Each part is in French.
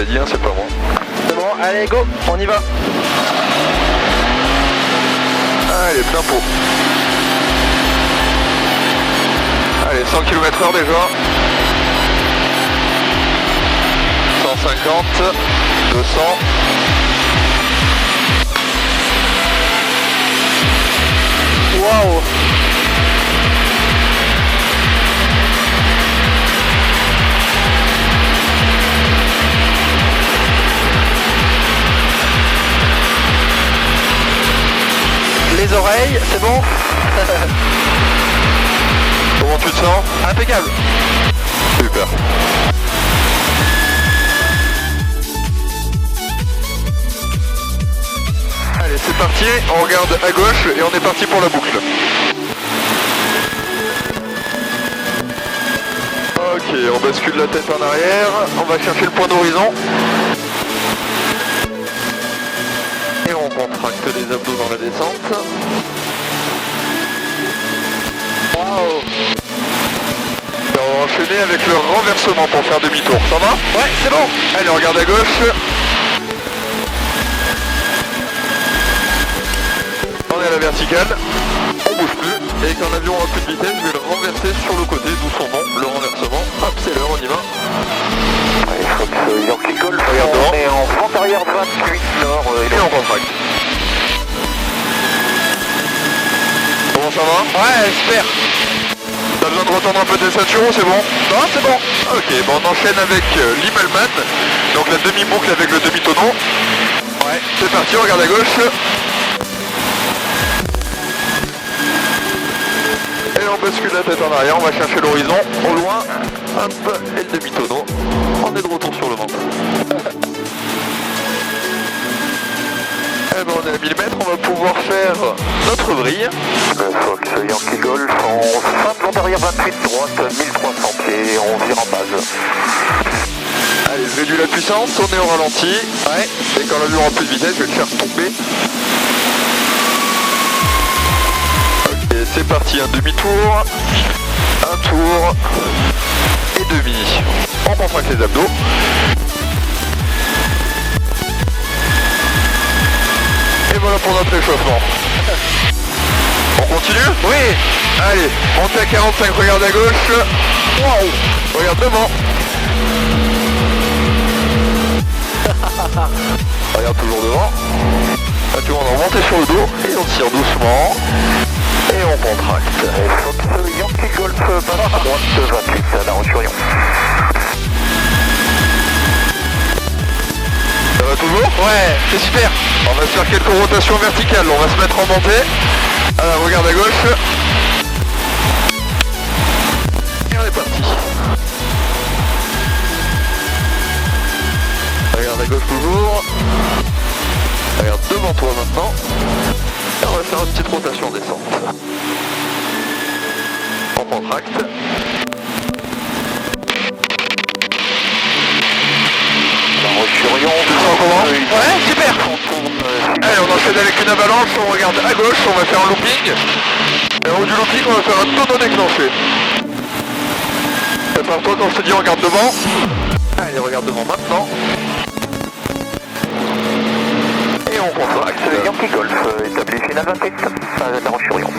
dit, hein, c'est pas moi. C'est bon, allez go, on y va. Allez, plein pot. Allez, 100 km/h déjà. 150, 200. Waouh. Les oreilles, c'est bon. Comment tu te sens? Impeccable. Super. Allez, c'est parti, on regarde à gauche et on est parti pour la boucle. Ok, on bascule la tête en arrière, on va chercher le point d'horizon. Et on contracte les abdos dans la descente. Waouh! Et on va enchaîner avec le renversement pour faire demi-tour, ça va? Ouais, c'est bon. Allez, on regarde à gauche. On est à la verticale, on bouge plus, et quand l'avion aura plus de vitesse, je vais le renverser sur le côté, d'où son nom, le renversement. Hop, c'est l'heure, on y va. Ouais, Fox Yankee Golf, Regarde devant. on est en vent arrière 28 nord, Et on contracte. Comment ça va? Ouais, super. T'as besoin de retendre un peu tes saturons, c'est bon? Non, c'est bon. Ok, bon, on enchaîne avec l'Immelman, donc la demi-boucle avec le demi-tonneau. Ouais, c'est parti, on regarde à gauche. Et on bascule la tête en arrière, on va chercher l'horizon, au loin, hop, et le demi-tonneau. On est de retour sur le vent. Eh ben on est à 1000 mètres, on va pouvoir faire notre vrille. Fox Yankee Golf, en fin de vent arrière 28 droite, 1300 pieds, on vire en base. Allez, je réduis la puissance, on est au ralenti. Ouais. Et quand l'avion aura plus de vitesse, je vais le faire tomber. Ok, c'est parti, un demi-tour, un tour et demi. On contracte les abdos. Et voilà pour notre échauffement. On continue? Oui. Allez, montez à 45, regarde à gauche. Waouh, regarde devant. Regarde toujours devant. Là, tu vois, on va remonter sur le dos et on tire doucement. Et on contracte. Fox Yankee Golf, base à droite 28 à La Roche-sur-Yon. Ça va toujours? Ouais, c'est super. On va se faire quelques rotations verticales. On va se mettre en montée. Alors, regarde à gauche. Et on est parti. Regarde à gauche toujours. Regarde devant toi maintenant. Et on va faire une petite rotation descente. On contracte. La Roche-sur-Yon, Tu te sens comment? Ouais, super. Allez, on enchaîne avec une avalanche, on regarde à gauche, on va faire un looping. Et au haut du looping, on va faire un tonneau déclenché. Prépare-toi quand je te dis regarde devant. Allez, regarde devant maintenant. Et on contracte. Fox Yankee Golf, établi final 28 à La Roche-sur-Yon.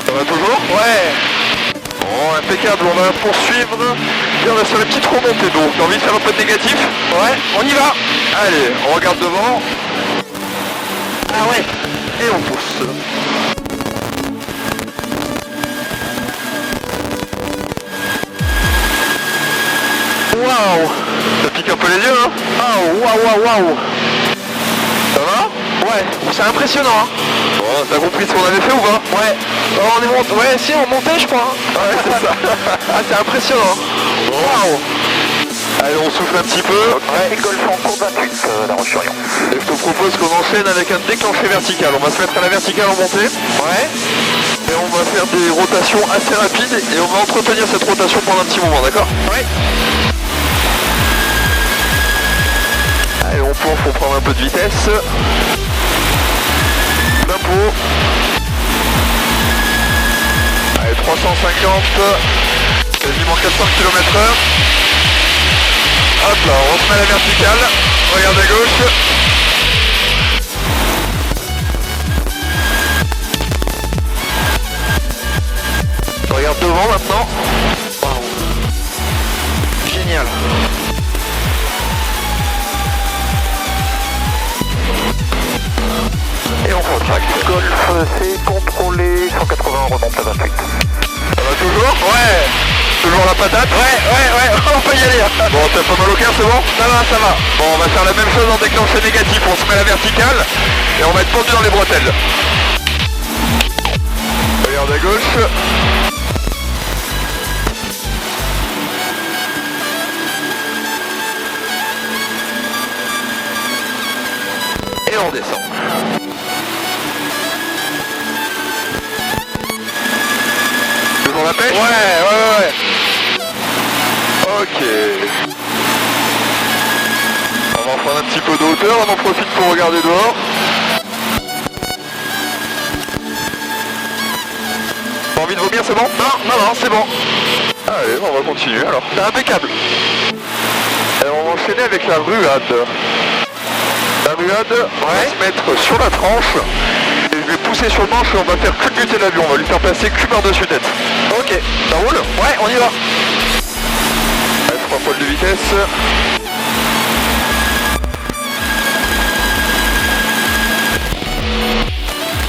Ça va toujours? Ouais. Bon, impeccable, on va poursuivre. Et on va faire une petite remontée d'eau. T'as envie de faire un peu de négatif? Ouais, on y va. Allez, on regarde devant. Ah ouais. Et on pousse. Waouh. Ça pique un peu les yeux, hein? Ah, waouh, waouh, waouh. Ça va? Ouais, c'est impressionnant, hein. Bon, t'as compris ce qu'on avait fait ou pas? Ouais. On est monté. Ouais, si, on montait, je crois. Ouais, c'est ça. Ah, c'est impressionnant. Waouh. Allez, on souffle un petit peu. Yankee Golf en cours 28 La Roche-sur-Yon. Et je te propose qu'on enchaîne avec un déclenché vertical. On va se mettre à la verticale en montée. Ouais. Et on va faire des rotations assez rapides. Et on va entretenir cette rotation pendant un petit moment, d'accord? Ouais. Allez, on plonge pour prendre un peu de vitesse. Plein pot. Allez, 350. Quasiment 400 km/h. Hop là, on se met à la verticale. Regarde à gauche. Je regarde devant maintenant. Waouh. Génial. Et on contracte. Golf, c'est contrôlé, 180, on remonte à 28. Ça va toujours? Ouais. Toujours la patate? Ouais, on peut y aller. Bon, t'as pas mal au cœur, c'est bon? Ça va. Bon, on va faire la même chose en déclenché négatif. On se met à la verticale et on va être pendu dans les bretelles. Regarde à gauche. Et on descend. Toujours la pêche? Ouais. Ok. On va en prendre un petit peu de hauteur, on en profite pour regarder dehors. T'as envie de vomir, c'est bon? Non, c'est bon. Allez, on va continuer alors. C'est impeccable. Et on va enchaîner avec la ruade. La ruade, on va se mettre sur la tranche. Et je vais pousser sur le manche et on va faire culbuter l'avion. On va lui faire passer cul par-dessus tête. Ok. Ça roule? Ouais, on y va. Allez, 3 fois de vitesse.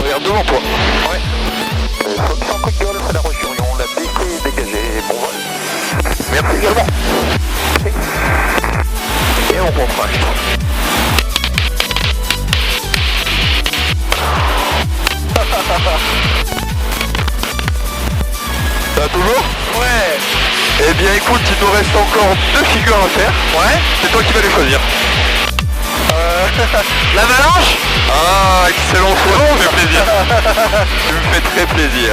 Regarde devant toi. Ouais. Sans quick golf à la Roche-sur-Yon, la BC est dégagée, bon vol. Merci également. Et on contracte. Ça va toujours? Ouais. Eh bien écoute, il nous reste encore 2 figures à faire. Ouais. C'est toi qui vas les choisir. L'avalanche? Ah, excellent choix, ça me fait plaisir. Tu me fais très plaisir.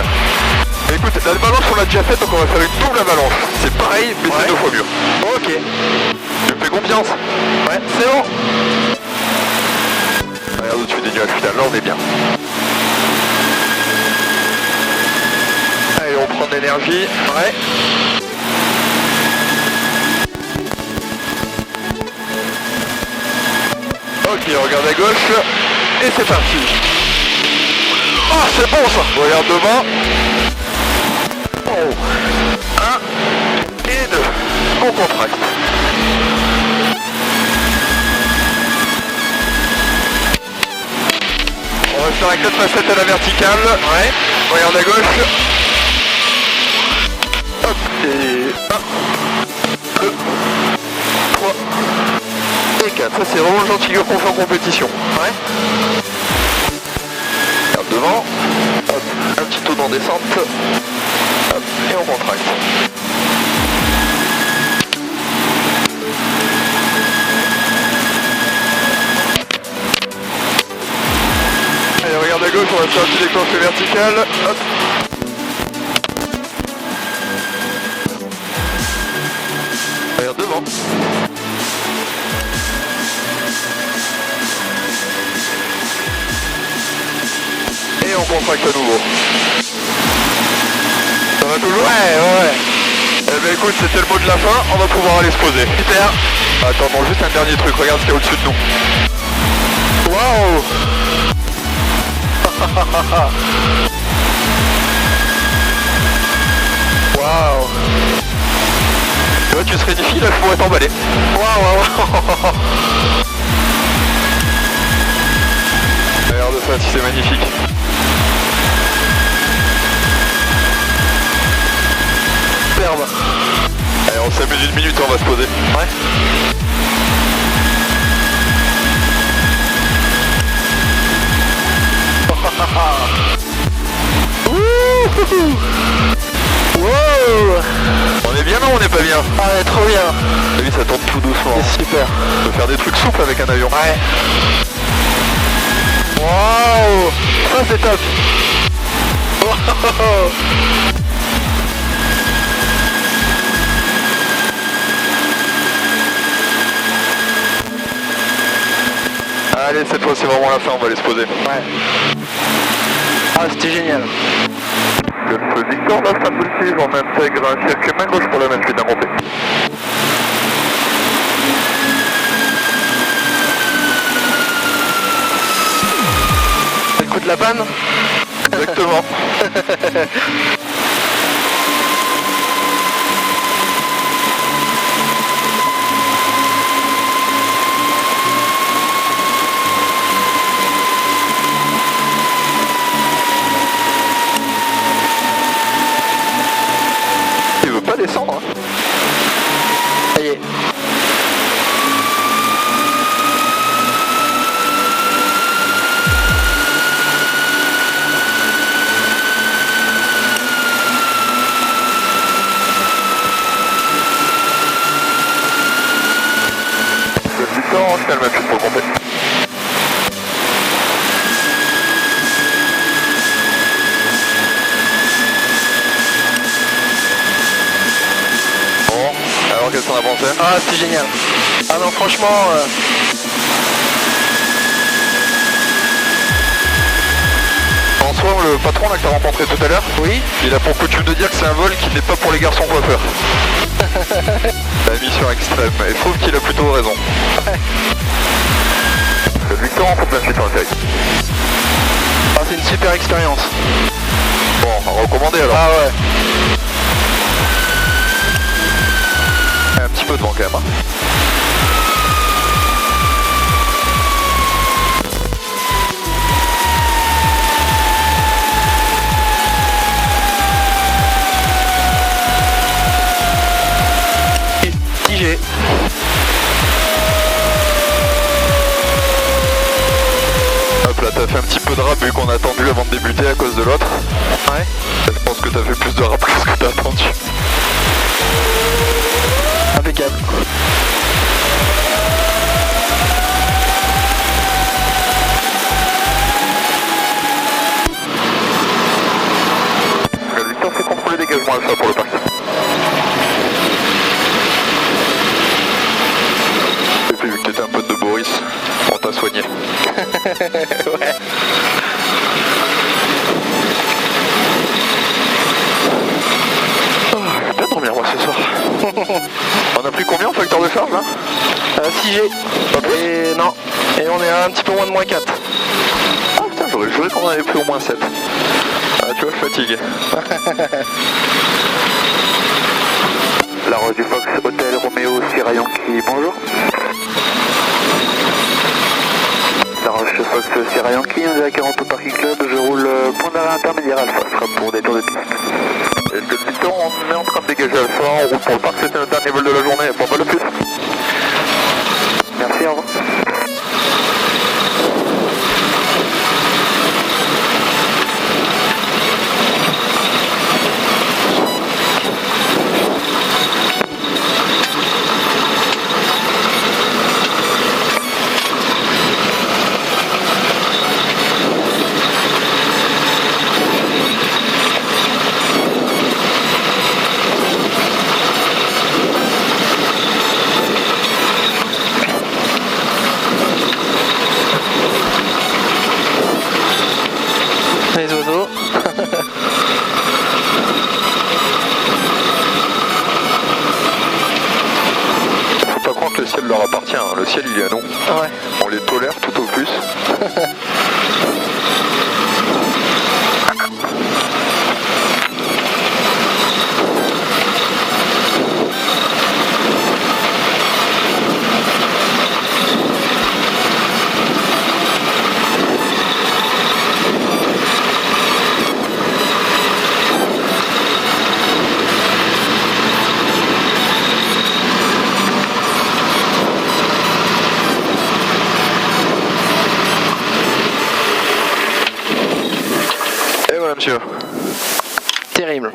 Écoute, l'avalanche on l'a déjà faite, donc on va faire une double avalanche. C'est pareil, mais c'est 2 fois mieux. Ok. Tu me fais confiance? Ouais, c'est bon. Regarde au-dessus des nuages, putain, là on est bien. Allez, on prend de l'énergie. Ouais. Ok, regarde à gauche. Et c'est parti. Oh, c'est bon ça. Regarde devant. Oh. 1 et 2. On contracte. On va faire un 4 facettes à la verticale. Ouais. Regarde à gauche. Hop. Et 1, 2, 3 et 4. Ça c'est vraiment le genre de figure qu'on fait en compétition. Ouais. Regarde devant. Hop. Un petit tour en descente. Hop. Et on contracte. Allez, regarde à gauche, on va faire un petit déclenché vertical. Hop. Regarde devant. Et on contracte à nouveau. Ça va toujours? Ouais. Eh ben écoute, c'était le mot de la fin, on va pouvoir aller se poser. Super. Attends, bon, juste un dernier truc, regarde ce qu'il y a au-dessus de nous. Waouh. Waouh. Tu vois, tu serais difficile, là je pourrais t'emballer. Waouh. Regarde ça, si c'est magnifique. Superbe. Allez, on s'amuse une minute, on va se poser. Ouais. Wow. On est bien, non, on n'est pas bien? Ah ouais, trop bien. T'as vu, ça tombe tout doucement. C'est super. On peut faire des trucs souples avec un avion. Ouais. Waouh. Ça c'est top. Wow. Allez, cette fois c'est vraiment la fin, on va aller se poser. Ouais. Ah, c'était génial. Le feu Victor d'Istanbul 6, on intègre un circuit main gauche pour la même suite à monter. écoute la panne. Exactement. Il veut pas descendre, hein. Ça y est. On fait le même chose pour le compter. Bon, alors qu'est-ce qu'on a pensé? Ah, c'était génial. Ah non, franchement... En soi, le patron là que t'as rencontré tout à l'heure, Oui. il a pour coutume de dire que c'est un vol qui n'est pas pour les garçons coiffeurs. La mission extrême, et je trouve qu'il a plutôt raison. Le Victor en plein suite en série. Ah, c'est une super expérience. Bon, recommandé alors. Ah ouais. Un petit peu de vent quand même. Hein. Tigé. Hop là, t'as fait un petit peu de rap vu qu'on a attendu avant de débuter à cause de l'autre. Ouais. Je pense que t'as fait plus de rap que ce que t'as attendu. Impeccable. Le Victor fait contrôler dégagement alpha pour le parking. Et puis vu que t'étais un pote de Boris, on t'a soigné. Ouais. Oh, je vais bien dormir moi ce soir. On a pris combien en facteur de charge là? 6G. Et non. Et on est à un petit peu moins de moins 4. Ah putain, j'aurais juré qu'on en avait pris au moins 7. Ah tu vois, je fatigue. La Rose du Fox, Hôtel Roméo Sierra Yankee, bonjour. La Roche Fox Sierra Yankee, on est à 40 au Parking Club, je roule point d'arrêt intermédiaire alpha, ce sera pour des tours de piste. Est-ce que le Victor, on est en train de dégager alpha, on roule pour le parc, c'était notre dernier vol de la journée, bon pas le plus. Merci, au revoir. Les oiseaux. Faut pas croire que le ciel leur appartient, hein. Le ciel il est à nous. Ouais. On les tolère tout au plus. Et voilà monsieur. Terrible.